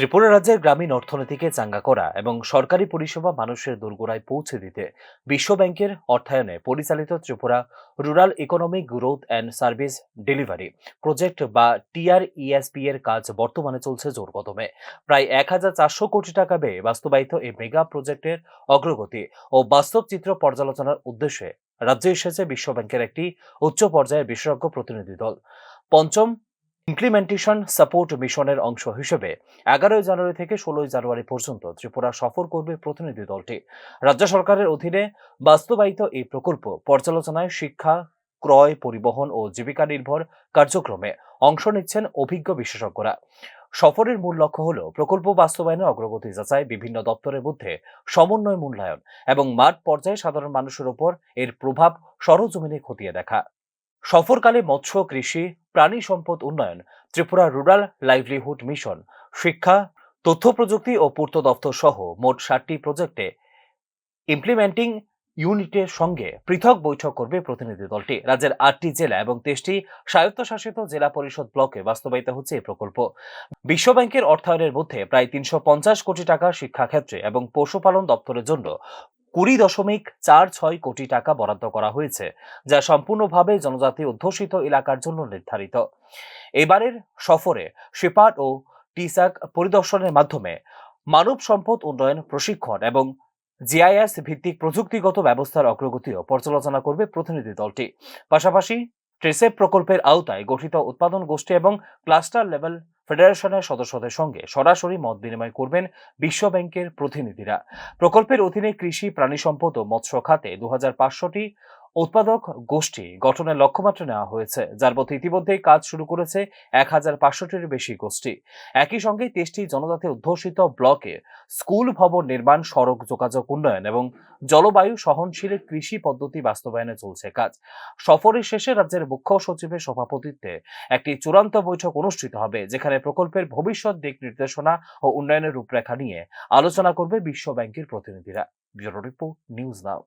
ত্রিপুরা রাজ্যের গ্রামীণ অর্থনীতিকে চাঙ্গা করা এবং সরকারি পরিষেবা মানুষের দোরগোড়ায় পৌঁছে দিতে বিশ্বব্যাংকের অর্থায়নে পরিচালিত Tripura rural economic growth and service delivery project বা টিআরইএসপি এর কাজ বর্তমানে চলছে জোর কদমে। প্রায় ১,৪০০ কোটি টাকা ব্যয়ে বাস্তবায়িত এই মেগা প্রজেক্টের অগ্রগতি ও বাস্তব চিত্র পর্যালোচনার উদ্দেশ্যে রাজ্যে এসেছে বিশ্বব্যাংকের একটি উচ্চ পর্যায়ের বিশেষজ্ঞ প্রতিনিধি দল। পঞ্চম ইমপ্লিমেন্টেশন সাপোর্ট মিশনের অংশ হিসেবে ১১ জানুয়ারি থেকে ১৬ জানুয়ারি পর্যন্ত ত্রিপুরা সফর করবে প্রতিনিধি দলটি। রাজ্য সরকারের অধীনে বাস্তবায়িত এই প্রকল্প পর্যালোচনায় শিক্ষা, ক্রয়, পরিবহন ও জীবিকা নির্ভর কার্যক্রমে অংশ নিচ্ছেন অভিজ্ঞ বিশেষজ্ঞরা। সফরের মূল লক্ষ্য হল প্রকল্প বাস্তবায়নের অগ্রগতি যাচাই, বিভিন্ন দপ্তরের মধ্যে সমন্বয় মূল্যায়ন এবং মাঠ পর্যায়ে সাধারণ মানুষের উপর এর প্রভাব সরজমিনে খতিয়ে দেখা। সফরকালে মৎস্য, কৃষি, প্রাণী সম্পদ উন্নয়ন, ত্রিপুরা রুরাল লাইভলিহুড মিশন, শিক্ষা, তথ্য প্রযুক্তি ও পূর্ত দপ্তর সহ মোট ৭টি প্রজেক্টে ইমপ্লিমেন্টিং ইউনিটের সঙ্গে পৃথক বৈঠক করবে প্রতিনিধি দলটি। রাজ্যের ৮টি জেলা এবং ২৩টি স্বায়ত্তশাসিত জেলা পরিষদ ব্লকে বাস্তবায়িত হচ্ছে এই প্রকল্প। বিশ্বব্যাংকের অর্থায়নের মধ্যে প্রায় ৩৫০ কোটি টাকা শিক্ষাক্ষেত্রে এবং পশুপালন দপ্তরের জন্য ২০.৪৬ কোটি টাকা বরাদ্দ করা হয়েছে, যা সম্পূর্ণভাবে জনজাতি অধ্যুষিত এলাকার জন্য নির্ধারিত। এবারের সফরে শিপাট ও টিসাক পরিদর্শনের মাধ্যমে মানব সম্পদ উন্নয়ন, প্রশিক্ষণ এবং জিআইএস ভিত্তিক প্রযুক্তিগত ব্যবস্থার অগ্রগতিও পর্যালোচনা করবে প্রতিনিধি দলটি। পাশাপাশি ট্রেসেপ প্রকল্পের আওতায় গঠিত উৎপাদন গোষ্ঠী এবং ক্লাস্টার লেভেল ফেডারেশনের সদস্যদের সঙ্গে সরাসরি মত বিনিময় করবেন বিশ্বব্যাংকের প্রতিনিধিরা। প্রকল্পের অধীনে কৃষি, প্রাণী সম্পদ ও মৎস্য খাতে ২৫০০টি উৎপাদক গোষ্ঠী গঠনের লক্ষ্যমাত্রা নেওয়া হয়েছে, যার মধ্যে ইতিমধ্যেই কাজ শুরু করেছে ১,৫০০টির বেশি গোষ্ঠী। একই সঙ্গে ২৩টি জনজাতি অধ্যুষিত ব্লকে স্কুল ভবন নির্মাণ, সড়ক যোগাযোগ উন্নয়ন এবং জলবায়ু সহনশীল কৃষি পদ্ধতি বাস্তবায়নে চলছে কাজ। সফরের শেষে রাজ্যের মুখ্য সচিবের সভাপতিত্বে একটি চূড়ান্ত বৈঠক অনুষ্ঠিত হবে, যেখানে প্রকল্পের ভবিষ্যৎ দিক নির্দেশনা ও উন্নয়নের রূপরেখা নিয়ে আলোচনা করবে বিশ্ব ব্যাংকের প্রতিনিধিরা। Bureau report, news now.